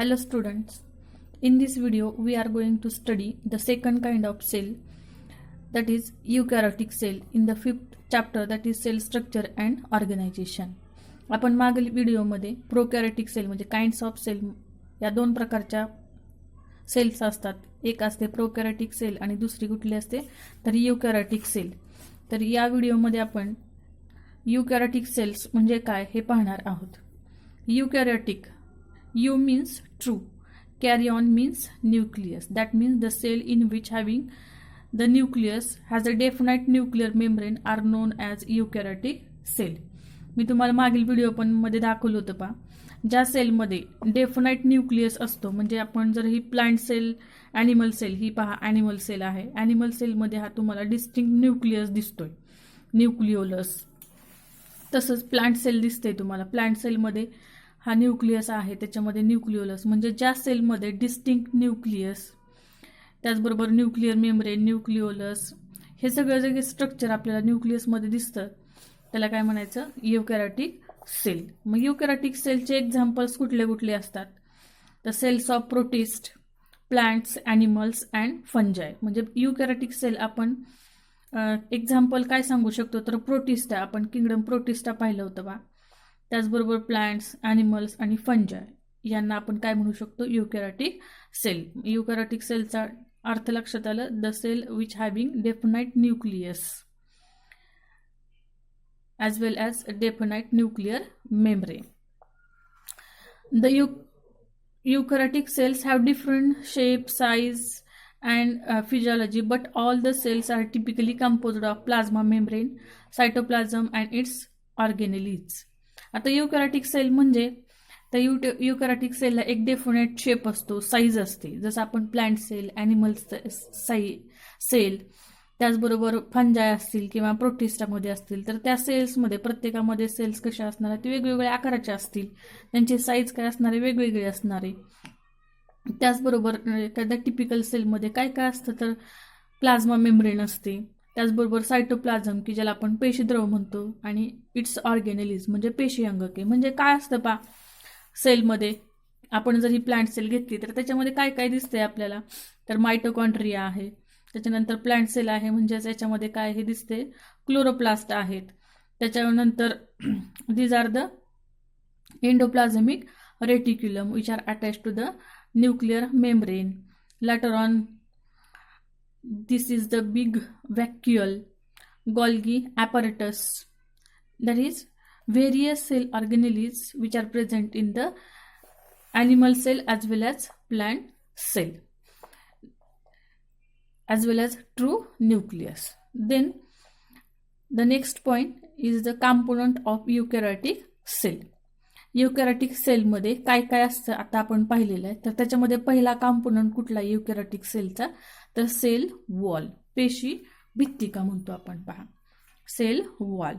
Hello students, in this video we are going to study the second kind of cell, that is eukaryotic cell, in the fifth chapter, that is cell structure and organization. आपण मागील व्हिडिओमध्ये प्रोकॅरियोटिक sale म्हणजे kinds of sale या दोन प्रकारच्या cells असतात. एक असते प्रोकॅरियोटिक सेल आणि दुसरी कुठली असते तर यूकॅरियोटिक सेल. तर या व्हिडिओमध्ये आपण यूकॅरियोटिक सेल्स म्हणजे काय हे पाहणार आहोत. यूकॅरियोटिक, U means true, karyon means nucleus, that means the cell in which having the nucleus has a definite nuclear membrane are known as eukaryotic cell. मी तुम्हाला मागील व्हिडिओ पण मध्ये दाखवलं होतं पहा, ज्या सेलमध्ये डेफिनाइट न्यूक्लियस असतो, म्हणजे आपण जर ही प्लांट सेल, ॲनिमल सेल, ही पहा ॲनिमल सेल आहे, ॲनिमल सेलमध्ये हा तुम्हाला डिस्टिंक्ट न्यूक्लियस दिसतोय, न्यूक्लिओलस. तसंच प्लांट सेल दिसते तुम्हाला, प्लांट सेलमध्ये हा न्यूक्लियस आहे, त्याच्यामध्ये न्यूक्लिओलस, म्हणजे ज्या सेलमध्ये डिस्टिंक्ट न्यूक्लियस, त्याचबरोबर न्यूक्लिअर मेम्ब्रेन, न्यूक्लिओलस, हे सगळं स्ट्रक्चर आपल्याला न्यूक्लियसमध्ये दिसतं, त्याला काय म्हणायचं, यूकॅरियोटिक सेल. मग यूकॅरियोटिक सेलचे एक्झाम्पल्स कुठले कुठले असतात तर cells of protist, plants, animals and fungi. म्हणजे यूकॅरियोटिक सेल आपण एक्झाम्पल काय सांगू शकतो तर प्रोटिस्टा, आपण किंगडम प्रोटिस्टा पाहिलं होतं बा. त्याचबरोबर प्लांट्स, ॲनिमल्स आणि फंजाय यांना आपण काय म्हणू शकतो, यूकॅरियोटिक सेल. यूकॅरियोटिक सेलचा अर्थ लक्षात आलं, the cell which having definite nucleus as well as a definite nuclear membrane. The eukaryotic cells have different shape, size and physiology, but all the cells are typically composed of plasma membrane, cytoplasm and its organelles. आता यूकॅरियोटिक sale म्हणजे तर यूकॅरियोटिक सेलला एक definite shape असतो, size असते, जसं आपण plant sale, animal sale, त्याचबरोबर फंजाय असतील किंवा प्रोटिस्टामध्ये असतील, तर त्या सेल्समध्ये प्रत्येकामध्ये सेल्स कशा असणार, ते वेगवेगळ्या आकाराचे असतील, त्यांची साईज काय असणारे वेगवेगळे असणारे. त्याचबरोबर एखाद्या टिपिकल सेलमध्ये काय काय असतं तर प्लाझ्मा मेम्ब्रेन असते, त्याचबरोबर सायटोप्लाझम की ज्याला आपण पेशीद्रव म्हणतो, आणि इट्स ऑर्गेनेलिज म्हणजे पेशी अंगके. म्हणजे काय असतं पा सेलमध्ये, आपण जर ही प्लांट सेल घेतली तर त्याच्यामध्ये काय काय दिसतंय आपल्याला तर मायटोकॉन्ड्रिया आहे, त्याच्यानंतर प्लांट सेल आहे म्हणजेच याच्यामध्ये काय हे दिसते क्लोरोप्लास्ट आहेत, त्याच्यानंतर these are the endoplasmic reticulum which are attach to the nuclear membrane. Later on this is the big vacuole Golgi apparatus, that is various cell organelles which are present in the animal cell as well as plant cell as well as true nucleus. Then the next point is the component of eukaryotic cell. यूकॅरियोटिक सेलमध्ये काय काय असतं आता आपण पाहिलेलं आहे, तर त्याच्यामध्ये पहिला कॉम्पोनंट कुठला यूकॅरियोटिक सेलचा तर सेल वॉल, पेशी भित्तिका म्हणतो आपण, पहा सेल वॉल.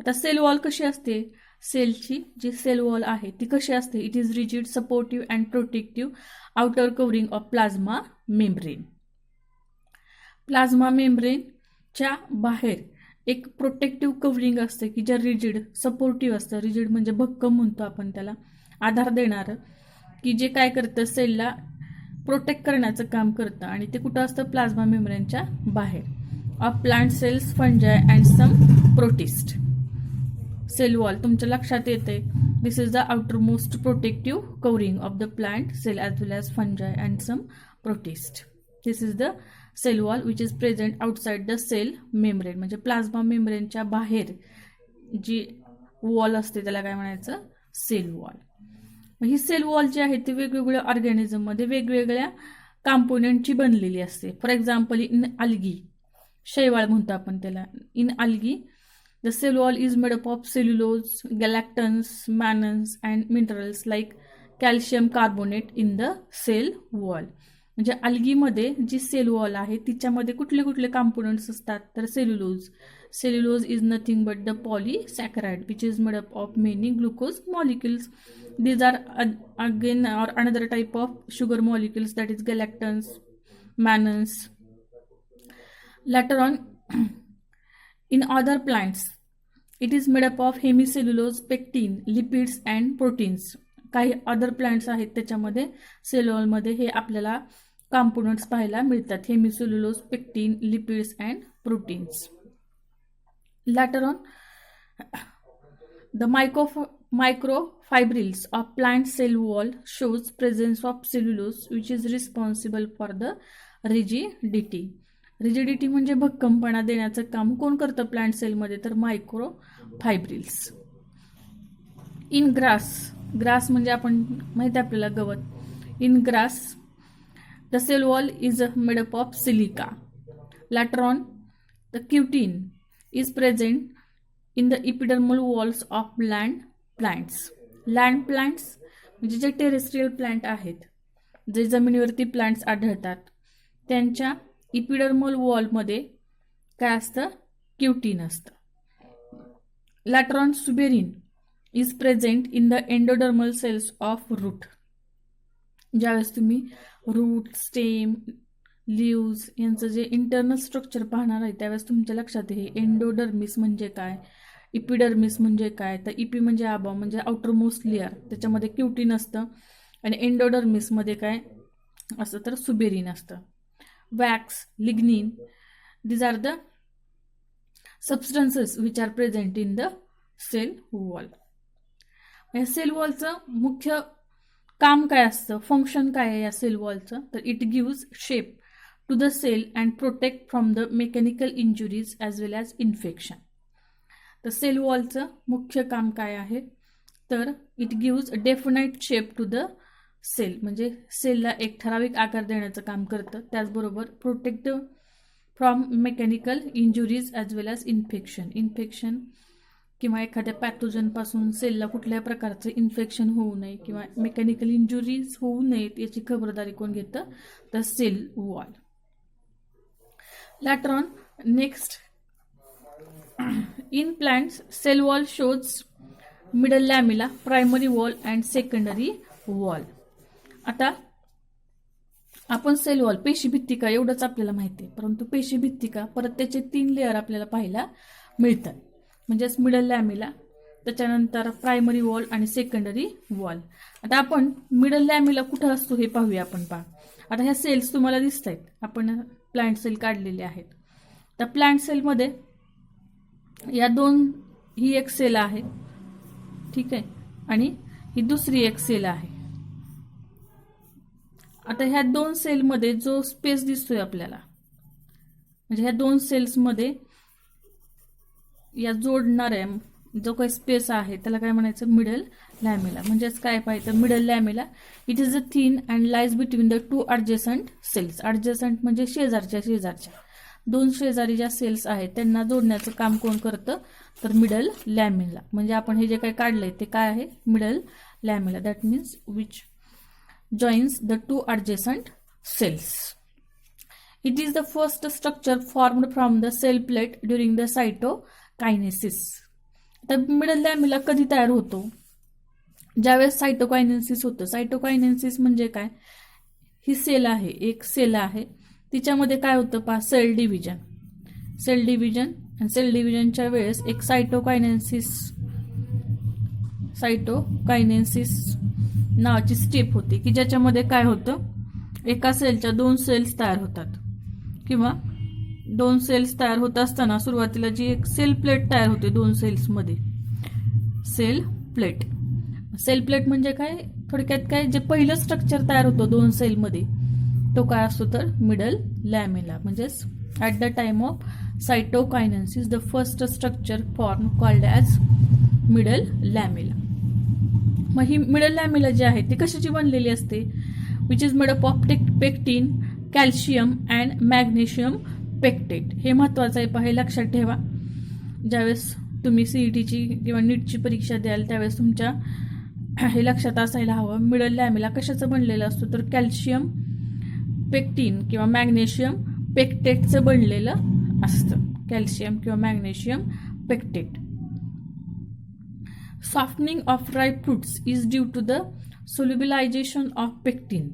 आता सेल वॉल कशी असते, सेलची जी सेल वॉल आहे ती कशी असते, it is rigid, supportive and protective outer covering of plasma membrane. Plasma मेम्ब्रेनच्या बाहेर एक प्रोटेक्टिव्ह कव्हरिंग असते की जे रिजिड, सपोर्टिव्ह असतं, रिजिड म्हणजे भक्कम म्हणतो आपण त्याला, आधार देणारं, की जे काय करतं सेलला प्रोटेक्ट करण्याचं काम करतं, आणि ते कुठं असतं प्लाझ्मा मेम्ब्रेनच्या बाहेर. Of plant cells, fungi and some protist. Cell wall तुमच्या लक्षात येते, this is the outermost protective covering of the plant cell as well as fungi and some protist. This is the cell wall which is present outside the cell membrane. म्हणजे plasma मेम्ब्रेनच्या बाहेर जी wall असते त्याला काय म्हणायचं, cell wall. ही cell wall जी आहे ती वेगवेगळ्या ऑर्गॅनिझममध्ये वेगवेगळ्या कॉम्पोनंटची बनलेली असते. फॉर एक्झाम्पल इन अल्गी, शैवाळ म्हणतो आपण त्याला, in algae the cell wall is made up of cellulose, galactans, mannans and minerals like calcium carbonate in the cell wall. म्हणजे अल्गीमध्ये जी सेल वॉल आहे तिच्यामध्ये कुठले कुठले कॉम्पोनंट्स असतात तर cellulose is nothing but the polysaccharide which is made up of many glucose molecules. these are again or another type of sugar molecules, that is galactans, mannans. Later on in other plants it is made up of hemicellulose, pectin, lipids and proteins. काही other plants आहेत त्याच्यामध्ये cell वॉलमध्ये हे आपल्याला components पाहायला मिळतात, hemicellulose, pectin, lipids and proteins. Later on, the microfibrils of plant cell wall shows presence of cellulose which is responsible for the rigidity. Rigidity म्हणजे भक्कमपणा देण्याचं काम कोण करतं प्लांट सेलमध्ये, तर मायक्रोफायब्रिल्स. इन ग्रास म्हणजे आपण माहिती आहे आपल्याला गवत. In grass the cell wall is made up of silica. Later on the cutin is present in the epidermal walls of land plants. Land plants म्हणजे जे टेरेस्ट्रियल प्लांट आहेत, जे जमिनीवरती प्लांट्स आढळतात, त्यांच्या इपिडर्मल वॉलमध्ये काय असतं, क्युटीन असतं. Later on suberin is present in the endodermal cells of root. ज्यावेळेस तुम्ही रूट, स्टेम, लिव्ज यांचं जे इंटरनल स्ट्रक्चर पाहणार आहे त्यावेळेस तुमच्या लक्षात येईल एंडोडर्मिस म्हणजे काय, इपिडर्मिस म्हणजे काय. तर इपी म्हणजे आबा म्हणजे आउटर मोस्ट लेअर, त्याच्यामध्ये क्युटीन असतं. आणि एंडोडर्मिसमध्ये काय असतं, तर सुबेरिन असतं. Wax, lignin, these are the substances which are present in the cell wall. या सेल वॉलचं मुख्य काम काय असतं, फंक्शन काय आहे या सेल वॉलचं, तर it gives shape to the cell and protect from the mechanical injuries as well as infection. तर सेल वॉलचं मुख्य काम काय आहे, तर it gives definite shape to the cell, म्हणजे सेलला एक ठराविक आकार देण्याचं काम करतं. त्याचबरोबर protect from mechanical injuries as well as infection किंवा एखाद्या पॅथोजनपासून सेलला कुठल्या प्रकारचं इन्फेक्शन होऊ नये किंवा मेकॅनिकल इंजुरीज होऊ नयेत याची खबरदारी कोण घेतं, तर cell wall. Later on, next, in plants, cell wall shows middle lamella, primary wall and secondary wall. आता आपण सेल वॉल, पेशीभित्तिका एवढंच आपल्याला माहिती आहे, परंतु पेशीभित्तिका परत त्याचे 3 लेअर आपल्याला पाहायला मिळतात. म्हणजेच मिडल लॅमिला, त्याच्यानंतर प्रायमरी वॉल आणि सेकंडरी वॉल. आता आपण मिडल लॅमिला कुठं असतो हे पाहूया आपण. आता ह्या सेल्स तुम्हाला दिसत आहेत, आपण प्लांट सेल काढलेले आहेत. तर प्लांट सेलमध्ये या ही एक सेल आहे, ठीक आहे, आणि ही दुसरी एक सेल आहे. आता ह्या 2 सेलमध्ये जो स्पेस दिसतोय आपल्याला, म्हणजे ह्या 2 सेल्समध्ये या जोडणाऱ्या जो काही स्पेस आहे त्याला काय म्हणायचं, मिडल लॅमिला. म्हणजेच काय पाहिजे, middle lamella it is a thin and lies between the 2 adjacent cells. Adjacent म्हणजे शेजारच्या 2 शेजारी ज्या सेल्स आहेत त्यांना जोडण्याचं काम कोण करतं, तर मिडल लॅमिला. म्हणजे आपण हे जे काही काढलंय ते काय आहे, middle lamella. That means which joins the 2 adjacent cells. It is the first structure formed from the cell plate during the cytokinesis. तर मिडल लॅमिला कधी तयार होतो, ज्यावेळेस सायटोकायनेसिस होतं. सायटोकायनेसिस म्हणजे काय, ही सेल आहे, एक सेल आहे, तिच्यामध्ये काय होतं पहा, सेल डिव्हिजन आणि सेल डिव्हिजनच्या वेळेस एक सायटोकायनेसिस नावाची स्टेप होते की ज्याच्यामध्ये काय होतं, एका सेलच्या 2 सेल्स तयार होतात किंवा 2 सेल्स तयार होत असताना सुरुवातीला जी एक सेल प्लेट तयार होते 2 सेल्समध्ये, सेल प्लेट म्हणजे काय, थोडक्यात काय, जे पहिलं स्ट्रक्चर तयार होतं 2 सेलमध्ये तो काय असतो, तर मिडल लॅमिला. म्हणजेच at the time of cytokinesis the first structure form called as middle lamella. मग ही मिडल लॅमिला जी आहे ती कशाची बनलेली असते, which is made up of pectin, calcium and magnesium pectate. हे महत्वाचं आहे, पहा, हे लक्षात ठेवा. ज्यावेळेस तुम्ही सीईटीची किंवा नीटची परीक्षा द्याल त्यावेळेस तुमच्या हे लक्षात असायला हवं. मिडल लॅमिला कशाचं बनलेलं असतो, तर कॅल्शियम, पेक्टिन किंवा मॅग्नेशियम पेक्टेटचं बनलेलं असतं. कॅल्शियम किंवा magnesium pectate. Softening of dry fruits is due to the solubilization of pectin.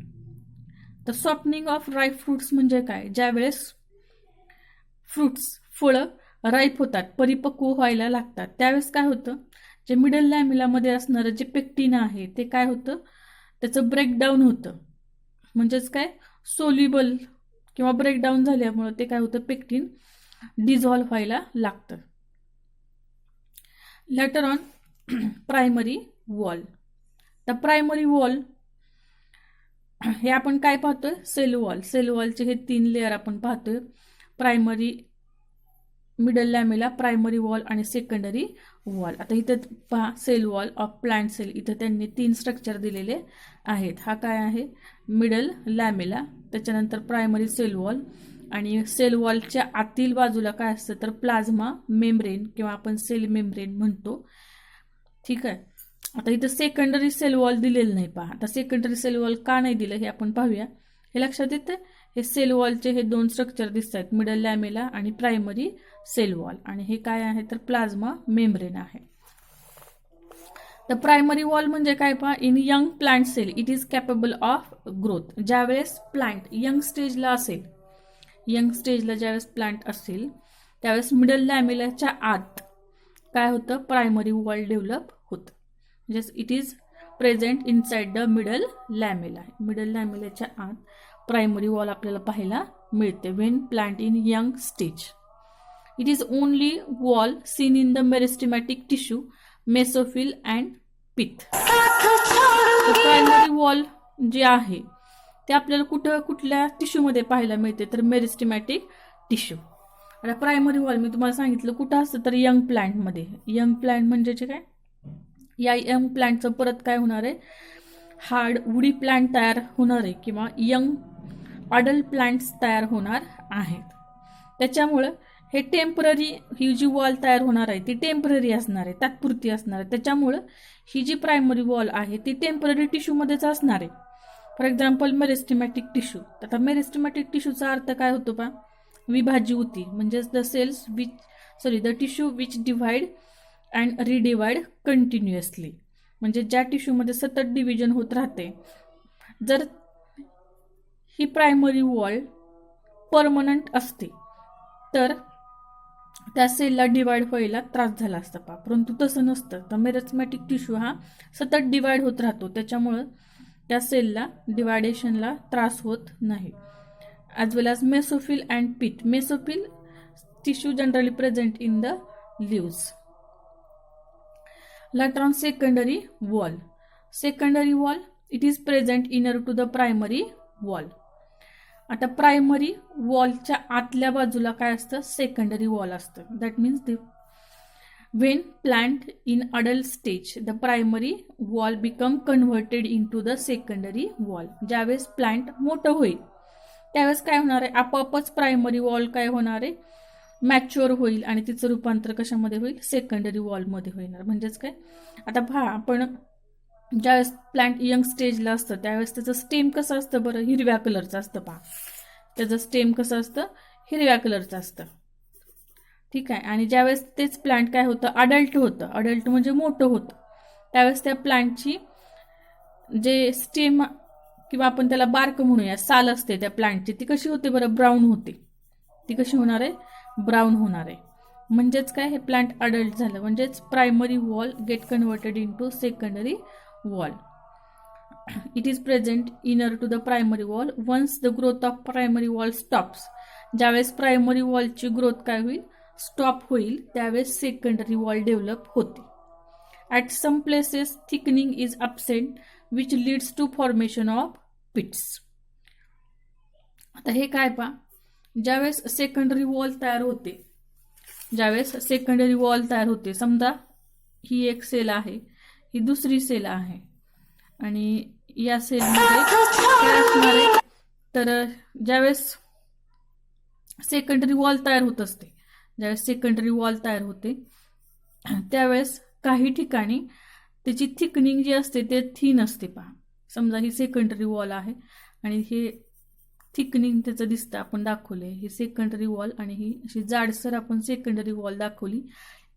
तर सॉफ्टनिंग ऑफ ड्राय फ्रुट्स म्हणजे काय, ज्यावेळेस फळं राईप होतात, परिपक्व व्हायला लागतात, त्यावेळेस काय होतं, जे मिडल लॅमेलामध्ये असणारं जे पेक्टिन आहे ते काय होतं, त्याचं ब्रेकडाऊन होतं. म्हणजेच काय, सोल्युबल किंवा ब्रेकडाऊन झाल्यामुळे ते काय होतं, पेक्टिन डिझॉल्व्ह व्हायला लागतं. Later on primary wall. The primary wall हे आपण काय पाहतोय, सेल वॉल. सेल वॉलचे हे 3 लेअर आपण पाहतोय, primary, middle lamella, primary wall आणि सेकंडरी वॉल. आता इथं पहा, cell wall of plant cell, इथं त्यांनी 3 स्ट्रक्चर दिलेले आहेत. हा काय आहे, मिडल लॅमेला, त्याच्यानंतर प्रायमरी सेल वॉल, आणि सेल वॉलच्या आतील बाजूला काय असतं तर प्लाझ्मा मेम्ब्रेन किंवा आपण सेल मेम्ब्रेन म्हणतो. ठीक आहे. आता इथं सेकंडरी सेल वॉल दिलेलं नाही पहा. आता सेकंडरी सेल वॉल का नाही दिलं हे आपण पाहूया. हे लक्षात येतं, हे सेल वॉलचे हे 2 स्ट्रक्चर दिसत आहेत, मिडल लॅमेला आणि प्रायमरी सेल वॉल, आणि हे काय आहे तर प्लाझ्मा मेम्ब्रेन आहे. द प्रायमरी वॉल म्हणजे काय पहा, in young plant cell it is capable of growth. ज्यावेळेस प्लांट यंग स्टेजला असेल, यंग स्टेजला ज्यावेळेस प्लांट असेल त्यावेळेस मिडल लॅमेलाच्या आत काय होतं, प्रायमरी वॉल डेव्हलप होतं. म्हणजे it is present inside the middle lamella. Middle लॅमेलाच्या आत प्रायमरी वॉल आपल्याला पाहायला मिळते when plant in young stage. It is only wall seen in the meristematic tissue, mesophyll and pith. Primary wall जे आहे ते आपल्याला कुठल्या टिश्यूमध्ये पाहायला मिळते तर मेरिस्टेमॅटिक टिश्यू. आता प्रायमरी वॉल मी तुम्हाला सांगितलं कुठं असतं तर यंग प्लांटमध्ये. यंग प्लांट म्हणजे काय, या यंग प्लांटचं परत काय होणार आहे, हार्ड वुडी प्लांट तयार होणार आहे किंवा यंग अडल्ट प्लांट्स तयार होणार आहेत. त्याच्यामुळं हे टेम्पररी, ही जी वॉल तयार होणार आहे ती टेम्पररी असणार आहे, तात्पुरती असणार आहे. त्याच्यामुळं ही जी प्रायमरी वॉल आहे ती टेम्पररी टिश्यूमध्येच असणार आहे. For example meristematic tissue. आता मेरिस्टेमॅटिक टिश्यूचा अर्थ काय होतो पहा, विभाज्य ऊती, म्हणजेच the tissue which divide and redivide continuously. म्हणजे ज्या टिश्यूमध्ये सतत डिव्हिजन होत राहते. जर ही प्रायमरी वॉल परमनंट असते तर त्या सेलला डिवाइड व्हायला त्रास झाला असता पहा, परंतु तसं नसतं. तर मेरिस्टेमॅटिक टिश्यू हा सतत डिवाइड होत राहतो, त्याच्यामुळं त्या सेलला डिवायडेशनला त्रास होत नाही. As well as mesophyll and pith. Mesophyll tissue generally present in the leaves. Later on secondary wall. Secondary wall, it is present inner to the primary wall. आता प्रायमरी वॉलच्या आतल्या बाजूला काय असतं, सेकंडरी वॉल असतं. That means when plant in adult stage the primary wall become converted into the secondary wall. ज्यावेळेस plant मोठं होईल त्यावेळेस काय होणार आहे, आपोआपच प्रायमरी वॉल काय होणार आहे, मॅच्युअर होईल आणि तिचं रूपांतर कशामध्ये होईल, सेकंडरी वॉलमध्ये होणार. म्हणजेच काय, आता पहा आपण ज्यावेळेस प्लांट यंग स्टेजला असतं त्यावेळेस त्याचं स्टेम कसं असतं बरं, हिरव्या कलरचं असतं. पहा त्याचं स्टेम कसं असतं, हिरव्या कलरचं असतं. ठीक आहे. आणि ज्यावेळेस तेच प्लांट काय होतं, अडल्ट होतं, अडल्ट म्हणजे मोठं होतं, त्यावेळेस त्या प्लांटची जे स्टेम किंवा आपण त्याला बार्क म्हणूया, साल असते त्या प्लांटची, ती कशी होते बरं, ब्राऊन होते. ती कशी होणार आहे, ब्राऊन होणार आहे. म्हणजेच काय, हे प्लांट अडल्ट झालं. म्हणजेच primary wall get converted into secondary wall. It is present inner to the primary wall. Once the growth of primary wall stops. ज्यावेळेस प्रायमरी वॉलची ग्रोथ काय होईल, स्टॉप होईल, त्यावेळेस सेकंडरी वॉल डेव्हलप होते. At some places thickening is absent which leads to formation of pits. आता हे काय पहा, ज्यावेळेस सेकंडरी वॉल तयार होते, ज्यावेळेस सेकंडरी वॉल तयार होते, समजा ही एक सेल आहे, ही दुसरी सेल आहे आणि या सेलमध्ये काय असणार आहे तर ज्यावेळेस सेकंडरी वॉल तयार होत असते, ज्यावेळेस सेकंडरी वॉल तयार होते त्यावेळेस काही ठिकाणी त्याची थिकनिंग जी असते ते थिन असते. पहा समजा ही सेकंडरी वॉल आहे आणि हे थिकनिंग त्याचं दिसतं, आपण दाखवले ही सेकंडरी वॉल आणि ही अशी जाडसर आपण सेकंडरी वॉल दाखवली.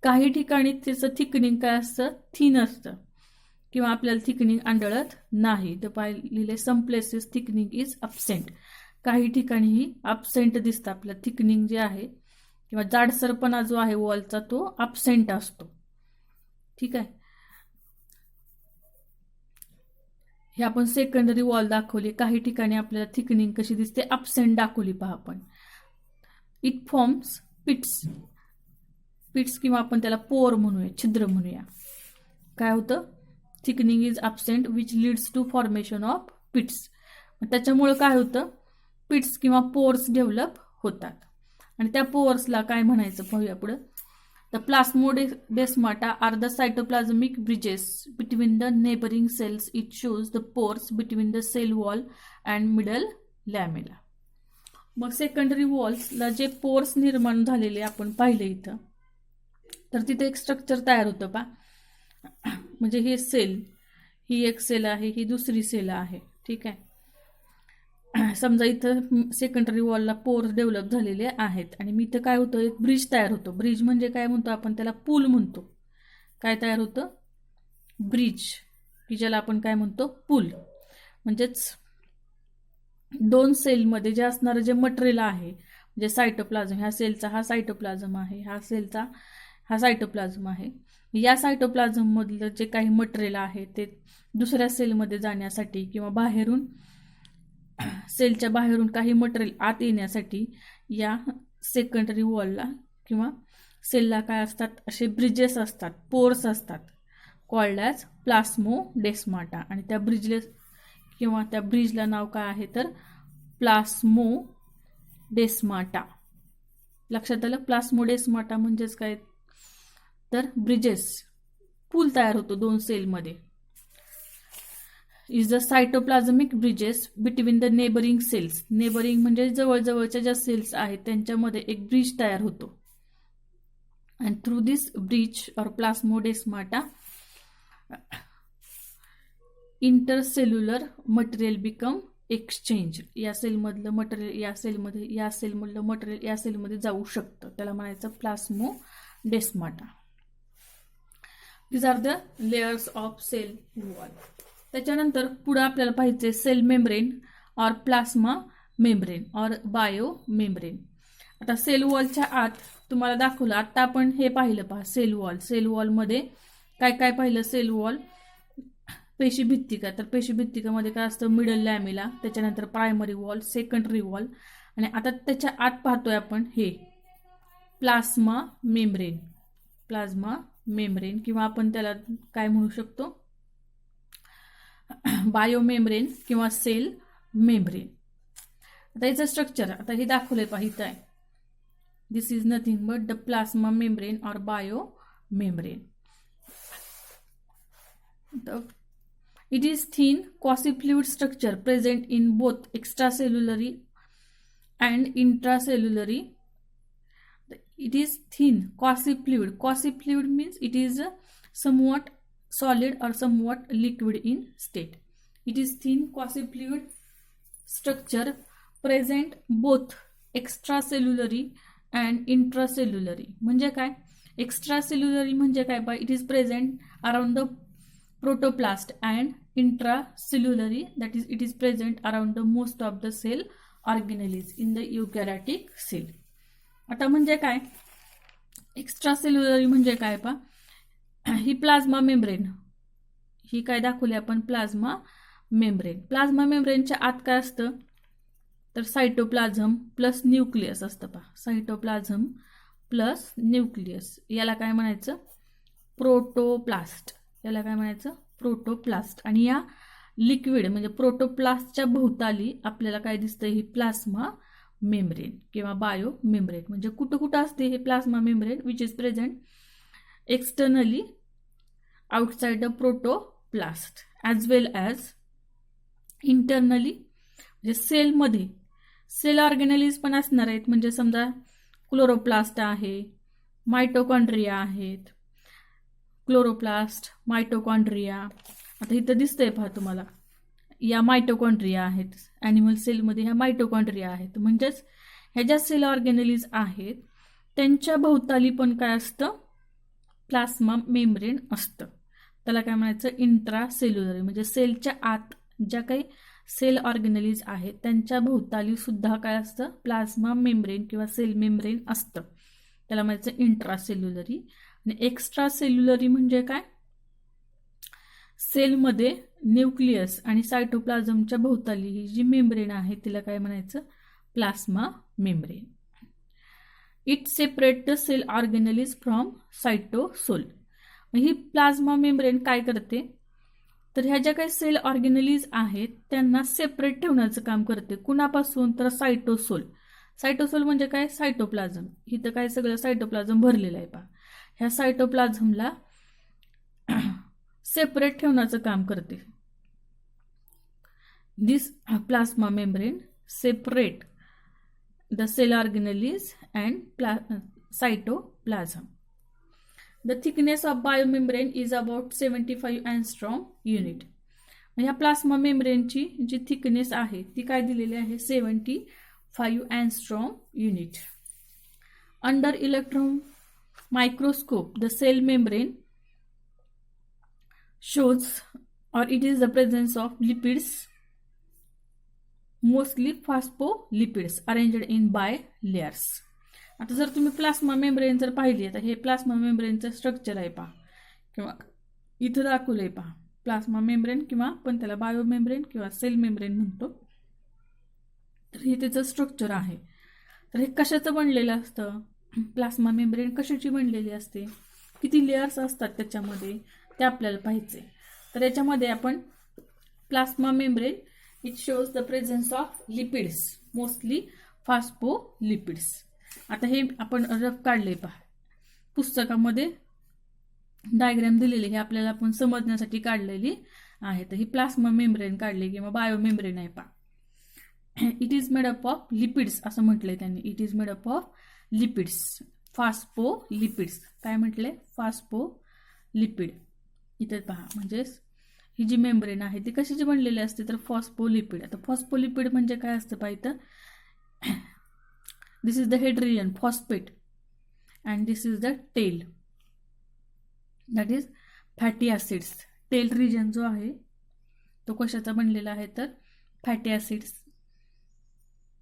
काही ठिकाणी त्याचं थिकनिंग काय असतं, थिन असतं किंवा आपल्याला थिकनिंग आढळत नाही. तर पाहिलेले some places thickening is absent. काही ठिकाणी ही अब्सेंट दिसतं, आपलं थिकनिंग जे आहे किंवा जाडसरपणा जो आहे वॉलचा तो अब्सेंट असतो. ठीक आहे. हे आपण सेकंडरी वॉल दाखवली. काही ठिकाणी आपल्याला थिकनिंग कशी दिसते ॲब्सेंट दाखवली पहा आपण. इट फॉर्म्स पिट्स किंवा आपण त्याला पोर म्हणूया, छिद्र म्हणूया. काय होतं, thickening is absent which leads to formation of pits. त्याच्यामुळे काय होतं, पिट्स किंवा पोर्स डेव्हलप होतात. आणि त्या पोर्सला काय म्हणायचं पाहूया पुढं. The plasmodesmata are the cytoplasmic bridges between the neighbouring cells. It shows the pores between the cell wall and middle lamella. मग सेकंडरी वॉल्सला जे पोर्स निर्माण झालेले आपण पाहिले इथं, तर तिथे एक स्ट्रक्चर तयार होतं पा. म्हणजे हे सेल, ही एक सेल आहे, ही दुसरी सेल आहे. ठीक आहे. समजा इथं सेकंडरी वॉलला पोर्स डेव्हलप झालेले आहेत आणि मी इथं काय होतं, एक ब्रिज तयार होतो. ब्रिज म्हणजे काय म्हणतो आपण, त्याला पूल म्हणतो. काय तयार होतं, ब्रिज, की ज्याला आपण काय म्हणतो, पूल. म्हणजेच दोन सेलमध्ये जे असणारं जे मटेरियल आहे, म्हणजे सायटोप्लाझम, ह्या सेलचा हा सायटोप्लाझम आहे, ह्या सेलचा हा सायटोप्लाझम आहे. या सायटोप्लाझम मधलं जे काही मटेरियल आहे ते दुसऱ्या सेलमध्ये जाण्यासाठी किंवा बाहेरून, सेलच्या बाहेरून काही मटेरियल आत येण्यासाठी या सेकंडरी वॉलला किंवा सेलला काय असतात, असे ब्रिजेस असतात, पोर्स असतात, कॉल्ड ॲज प्लास्मोडेस्माटा. आणि त्या ब्रिजलेस किंवा त्या ब्रिजला नाव काय आहे तर प्लास्मोडेस्माटा. लक्षात आलं. प्लास्मोडेस्माटा म्हणजेच काय तर ब्रिजेस, पूल तयार होतो दोन सेलमध्ये. Is the cytoplasmic bridges between the neighbouring cells. Neighbouring म्हणजे जवळजवळच्या ज्या सेल्स आहेत त्यांच्यामध्ये एक ब्रिज तयार होतो. अँड थ्रू दिस ब्रिज और plasmodesmata intercellular material become exchange. या सेलमधलं मटेरियल या सेलमध्ये, या सेलमधलं मटेरियल या सेलमध्ये जाऊ शकतं. त्याला म्हणायचं plasmodesmata. These are the layers of cell wall. त्याच्यानंतर पुढे आपल्याला पाहिजे सेल मेम्ब्रेन और प्लास्मा मेम्ब्रेन और बायो मेम्ब्रेन. आता सेल वॉलच्या आत तुम्हाला दाखवलं, आता आपण हे पाहिलं पहा, सेल वॉल. सेल वॉलमध्ये काय काय पाहिलं, सेल वॉल, पेशीभित्तिका. तर पेशीभित्तिकामध्ये काय असतं, मिडल लॅमेला, त्याच्यानंतर प्रायमरी वॉल, सेकंडरी वॉल, आणि आता त्याच्या आत पाहतोय आपण हे प्लास्मा मेम्ब्रेन. प्लाझ्मा मेम्ब्रेन किंवा आपण त्याला काय म्हणू शकतो, बायो मेम्ब्रेन किंवा सेल मेम्ब्रेन. आता याचं स्ट्रक्चर आता हे दाखवलंय पाहिजे आहे. This is nothing but the plasma membrane और bio membrane. It is thin quasi-fluid structure present in both extracellularly and intracellularly. It is thin quasi-fluid. Quasi-fluid means it is somewhat solid or somewhat liquid in state. It is thin quasi-fluid structure present both extracellularly and intracellularly. म्हणजे काय, extracellularly म्हणजे काय बा, it is present around the protoplast and intracellularly, that is it is present around the most of the cell organelles in the eukaryotic cell. आता म्हणजे काय, एक्स्ट्रासेल्युलरी म्हणजे काय पा, ही प्लाझ्मा मेम्ब्रेन, ही काय दाखवली आपण, प्लाझ्मा मेम्ब्रेन. प्लाझ्मा मेम्ब्रेनच्या आत काय असतं तर सायटोप्लाझम प्लस न्यूक्लियस असतं पा. सायटोप्लाझम प्लस न्यूक्लियस, याला काय म्हणायचं, प्रोटोप्लास्ट. याला काय म्हणायचं, प्रोटोप्लास्ट. आणि या लिक्विड म्हणजे प्रोटोप्लास्टच्या भोवताली आपल्याला काय दिसतं, ही प्लाझ्मा मेम्ब्रेन किंवा बायो मेम्ब्रेन. म्हणजे कुठं कुठं असते हे plasma membrane, which is present externally outside the protoplast as well as internally. म्हणजे सेलमध्ये सेल ऑर्गॅनेलिज पण असणार आहेत. म्हणजे समजा क्लोरोप्लास्ट आहे, मायटोकॉन्ड्रिया आहेत, क्लोरोप्लास्ट, मायटोकॉन्ड्रिया. आता इथं दिसतंय पहा तुम्हाला, या मायटोकॉन्ड्रिया आहेत. ॲनिमल सेलमध्ये ह्या मायटोकॉन्ड्रिया आहेत. म्हणजेच ह्या ज्या सेल ऑर्गॅनेलिज आहेत त्यांच्या भोवताली पण काय असतं, प्लाझ्मा मेम्ब्रेन असतं. त्याला काय म्हणायचं, इंट्रासेल्युलरी. म्हणजे सेलच्या आत ज्या काही सेल ऑर्गॅनेलिज आहेत त्यांच्या भोवताली सुद्धा काय असतं, प्लाझ्मा मेम्ब्रेन किंवा सेल मेम्ब्रेन असतं. त्याला म्हणायचं इंट्रासेल्युलरी. आणि एक्स्ट्रा सेल्युलरी म्हणजे काय, सेलमध्ये न्यूक्लियस आणि सायटोप्लाझमच्या भोवताली ही जी मेम्ब्रेन आहे तिला काय म्हणायचं, plasma membrane. It separate the cell organelles from cytosol. ही प्लाझ्मा मेम्ब्रेन काय करते, तर ह्या ज्या काही सेल ऑर्गेनेलिज आहेत त्यांना सेपरेट ठेवण्याचं काम करते. कुणापासून, तर सायटोसोल. सायटोसोल म्हणजे काय, सायटोप्लाझम. इथं काय सगळं सायटोप्लाझम भरलेलं आहे पहा. ह्या सायटोप्लाझमला सेपरेट ठेवण्याचं काम करते. This plasma membrane separate the cell organelles and cytoplasm. The thickness of biomembrane is about 75 angstrom unit. ह्या प्लास्मा मेम्ब्रेनची जी थिकनेस आहे ती काय दिलेली आहे, 75 angstrom unit. Under electron microscope the cell membrane shows or it is the presence of lipids, mostly phospholipids arranged in by layers. आता जर तुम्ही plasma membrane जर पाहिली, तर हे प्लास्मा मेम्ब्रेनचं स्ट्रक्चर आहे पहा, किंवा इथं दाखवलं आहे पहा, प्लास्मा मेम्ब्रेन किंवा आपण त्याला बायो मेम्ब्रेन किंवा सेल मेम्ब्रेन म्हणतो. तर हे त्याचं स्ट्रक्चर आहे. तर हे कशाचं बनलेलं असतं, प्लास्मा मेम्ब्रेन कशाची बनलेली असते, किती लेयर्स असतात त्याच्यामध्ये, ते आपल्याला पाहायचे. तर याच्यामध्ये आपण plasma membrane it shows the presence of lipids, mostly phospholipids. आता हे आपण रफ काढले पहा, पुस्तकामध्ये डायग्राम दिलेली, हे आपल्याला आपण समजण्यासाठी काढलेली आहे. तर ही प्लास्मा मेम्ब्रेन काढली किंवा बायो मेम्ब्रेन आहे पहा. It is made up of lipids असं म्हटलंय त्यांनी. It is made up of lipids, phospholipids. काय म्हटलंय, फॉस्फोलिपिड. इथे पहा, म्हणजे ही जी मेम्ब्रेन आहे ती कशाची बनलेली असते, तर फॉस्फोलिपिड. आता फॉस्फोलिपिड म्हणजे काय असतं पाहिजे, this is the head region phosphate and this is the tail, that is fatty acids. Tail region जो आहे तो कशाचा बनलेला आहे, तर fatty acids,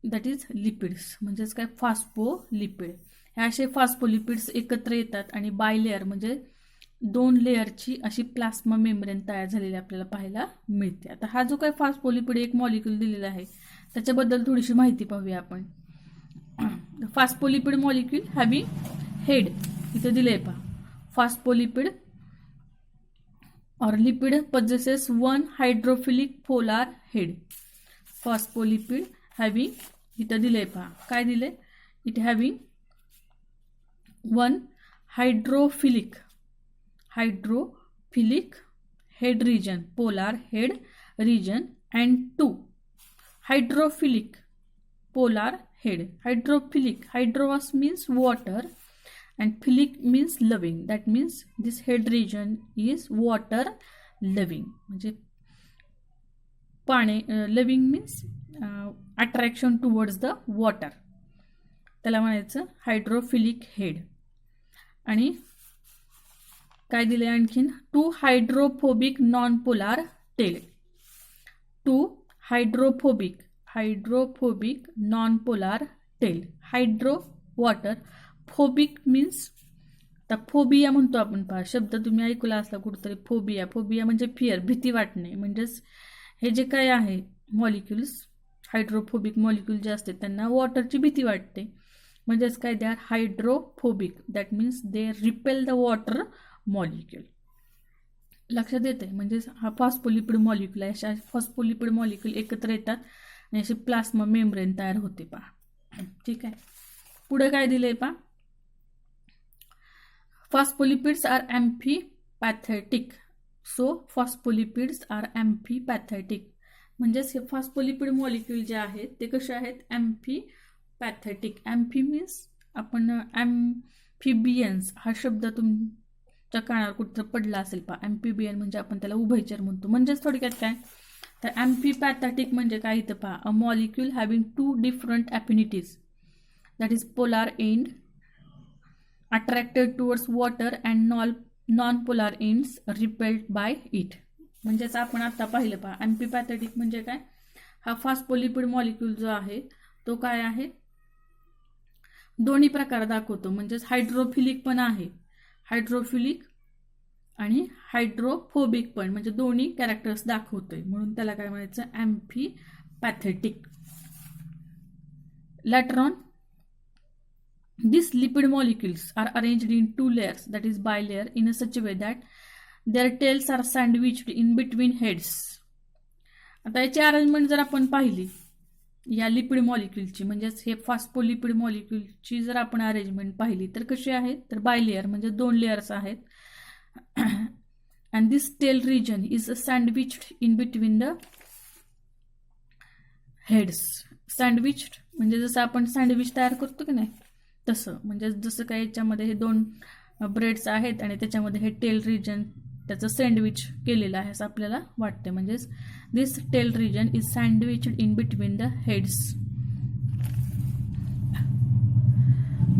that is lipids. म्हणजेच काय, फॉस्फोलिपिड. हे असे फॉस्फोलिपिड्स एकत्र येतात आणि बायलेअर म्हणजे 2 लेअरची अशी प्लास्मा मेम्ब्रेन तयार झालेली आपल्याला पाहायला मिळते. आता हा जो काही फॉस्फोलिपिड एक मॉलिक्यूल दिलेला आहे त्याच्याबद्दल थोडीशी माहिती पाहूया आपण. फॉस्फोलिपिड मॉलिक्यूल हॅविंग हेड, इथे दिलंय पहा, फॉस्फोलिपिड और lipid possesses 1 hydrophilic polar head. Phospholipid having, इथं दिलंय पहा, काय दिलंय, it having 1 hydrophilic head region, polar head region, and 2 hydrophilic polar head. Hydrous means water and philic means loving. That means this head region is water loving. म्हणजे पाणी, loving means attraction towards the water, त्याला म्हणायचं hydrophilic head. आणि काय दिले आणखीन, 2 hydrophobic non polar tail. 2 hydrophobic non polar tail. Hydro water, phobic means, आता phobia म्हणतो आपण पहा, शब्द तुम्ही ऐकला असला कुठेतरी, फोबिया म्हणजे फिअर, भीती वाटणे. म्हणजेच हे जे काय आहे मॉलिक्युल्स, हायड्रोफोबिक मॉलिक्युल जे असते त्यांना वॉटरची भीती वाटते. म्हणजेच काय, they are hydrophobic, that means they repel the water molecule. लक्षात येते, म्हणजे हा फॉस्फोलिपिड मॉलिक्यूल आहे. अशा फॉस्फोलिपिड मॉलिक्यूल एकत्र येतात आणि अशी प्लास्मा मेम्ब्रेन तयार होते पहा. ठीक आहे, पुढे काय दिलंय पहा, phospholipids are amphipathic. So phospholipids are amphipathic, म्हणजेच हे फॉस्फोलिपिड मॉलिक्यूल जे आहेत ते कसे आहेत, एम्फीपॅथेटिक. एम्फी मीन्स, आपण एम्फिबियन्स हा शब्द तुमच्या कानावर कुठं पडला असेल पहा. एम्फिबियन म्हणजे आपण त्याला उभयचर म्हणतो. म्हणजेच थोडक्यात काय, तर एम्फीपॅथेटिक म्हणजे काय, इथं पहा, a molecule having 2 different affinities, that is polar end attracted towards water and non polar ends repelled by it. म्हणजेच आपण आता पाहिलं पहा, एम्फीपॅथेटिक म्हणजे काय, हा फॉस्फोलिपिड मॉलिक्यूल जो आहे तो काय आहे, दोन्ही प्रकार दाखवतो. म्हणजेच हायड्रोफिलिक पण आहे, हायड्रोफिलिक आणि हायड्रोफोबिक पण, म्हणजे दोन्ही कॅरेक्टर्स दाखवतोय, म्हणून त्याला काय म्हणायचं, ॲम्फीपॅथेटिक. Later on, these lipid molecules are arranged in two layers, that is bilayer, in a such a way that their tails are sandwiched in between heads. आता याची अरेंजमेंट जर आपण पाहिली या लिपिड मॉलिक्युलची, म्हणजेच हे फॉस्फोलिपिड मॉलिक्युलची जर आपण अरेंजमेंट पाहिली तर कशी आहे, तर बायलेयर म्हणजे 2 लेयर्स आहेत. And this tail region is sandwiched in between the heads. Sandwiched म्हणजे जसं आपण सँडविच तयार करतो की नाही तसं, म्हणजे जसं काय याच्यामध्ये हे 2 ब्रेड्स आहेत आणि त्याच्यामध्ये हे टेल रिजन त्याचं सँडविच केलेलं आहे असं आपल्याला वाटते. म्हणजेच this tail region is sandwiched in between the heads.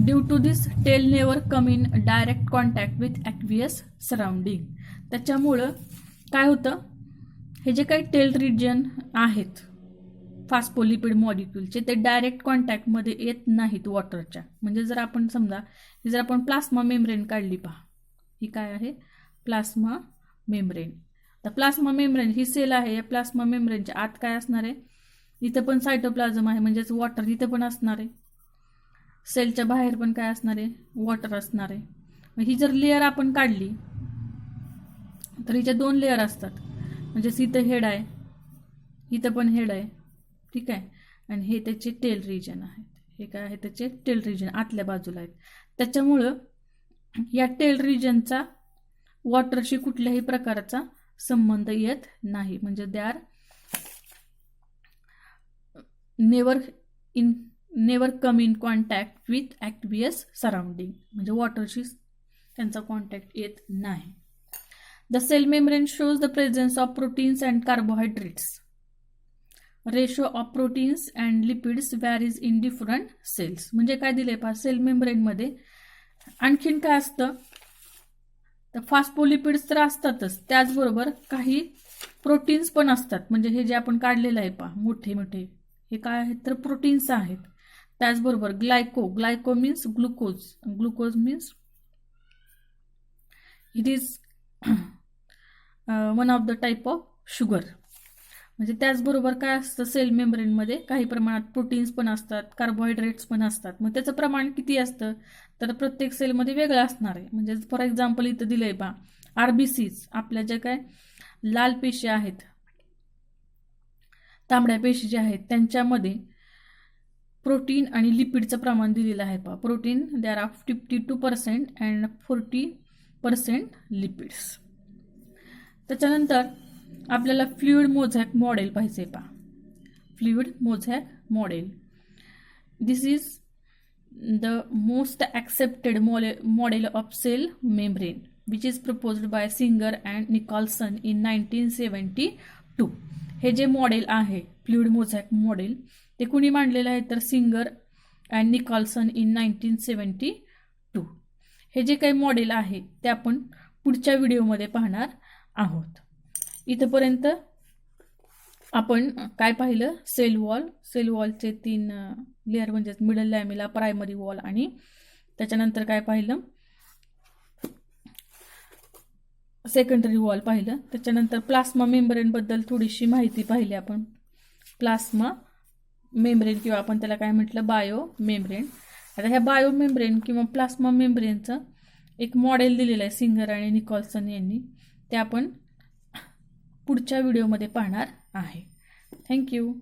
Due to this tail never come in direct contact with aqueous surrounding. त्याच्यामुळं काय होतं, हे जे काही टेल रिजन आहेत फॉस्फोलिपिड मॉलिक्युलचे ते डायरेक्ट कॉन्टॅक्टमध्ये येत नाहीत वॉटरच्या. म्हणजे जर आपण समजा ही जर आपण प्लास्मा मेम्ब्रेन काढली, पहा ही काय आहे, प्लास्मा मेम्ब्रेन. तर प्लास्मा मेम्ब्रेन ही सेल आहे, या प्लास्मा मेम्ब्रेनच्या आत काय असणार आहे, इथं पण सायटोप्लाझम आहे म्हणजेच वॉटर इथं पण असणार आहे. सेलच्या बाहेर पण काय असणार आहे, वॉटर असणार आहे. ही जर लेअर आपण काढली तर हिच्या 2 लेअर असतात, म्हणजेच इथं हेड आहे, इथं पण हेड आहे, ठीक आहे, आणि हे त्याचे टेल रिजन आहेत. हे काय आहे, त्याचे टेल रिजन आतल्या बाजूला आहेत. त्याच्यामुळं या टेल रिजनचा वॉटरशी कुठल्याही प्रकारचा संबंध येत नाही. म्हणजे they are never come in contact with aqueous surrounding, म्हणजे वॉटरशी त्यांचा कॉन्टॅक्ट येत नाही. The cell membrane shows the presence of proteins and carbohydrates. Ratio of proteins and lipids varies in different cells. म्हणजे काय दिले पहा, सेल मेम्ब्रेनमध्ये आणखीन काय असतं, तर फॉस्फोलिपिड्स तर असतातच, त्याचबरोबर काही प्रोटीन्स पण असतात. म्हणजे हे जे आपण काढलेलं आहे पहा मोठे मोठे, हे काय आहेत, तर प्रोटीन्स आहेत. त्याचबरोबर glyco means glucose, glucose means it is one of the type of sugar. म्हणजे त्याचबरोबर काय असतं, सेल मेम्ब्रेनमध्ये काही प्रमाणात प्रोटीन्स पण असतात, कार्बोहायड्रेट्स पण असतात. मग त्याचं प्रमाण किती असतं, तर प्रत्येक सेलमध्ये वेगळं असणार आहे. म्हणजे फॉर एक्झाम्पल इथं दिलंय पहा, आरबीसीज आपल्या ज्या काय लाल पेशी आहेत, तांबड्या पेशी ज्या आहेत, त्यांच्यामध्ये प्रोटीन आणि लिपिडचं प्रमाण दिलेलं आहे पहा. Protein they are 52% and 40% lipids. त्याच्यानंतर आपल्याला फ्लुइड मोझॅक मॉडेल पाहिजे पहा. Fluid mosaic model, this is the most accepted model of cell membrane which is proposed by Singer and Nicolson in 1972. हे जे मॉडेल आहे फ्लुइड मोझॅक मॉडेल ते कुणी मांडलेलं आहे, तर सिंगर अँड निकॉल्सन इन 1972. हे जे काही मॉडेल आहे ते आपण पुढच्या व्हिडिओमध्ये पाहणार आहोत. इथपर्यंत आपण काय पाहिलं, सेल वॉलचे 3 लेअर, म्हणजेच मिडल लॅमेला, प्रायमरी वॉल, आणि त्याच्यानंतर काय पाहिलं, सेकंडरी वॉल पाहिलं. त्याच्यानंतर प्लास्मा मेम्ब्रेन बद्दल थोडीशी माहिती पाहिली आपण. प्लास्मा मेम्ब्रेन किंवा आपण त्याला काय म्हटलं, बायो मेम्ब्रेन. आता ह्या बायो मेम्ब्रेन किंवा प्लास्मा मेम्ब्रेनचं एक मॉडेल दिलेलं आहे सिंगर आणि निकॉल्सन यांनी, ते आपण पुढच्या व्हिडिओमध्ये पाहणार आहे. थँक्यू.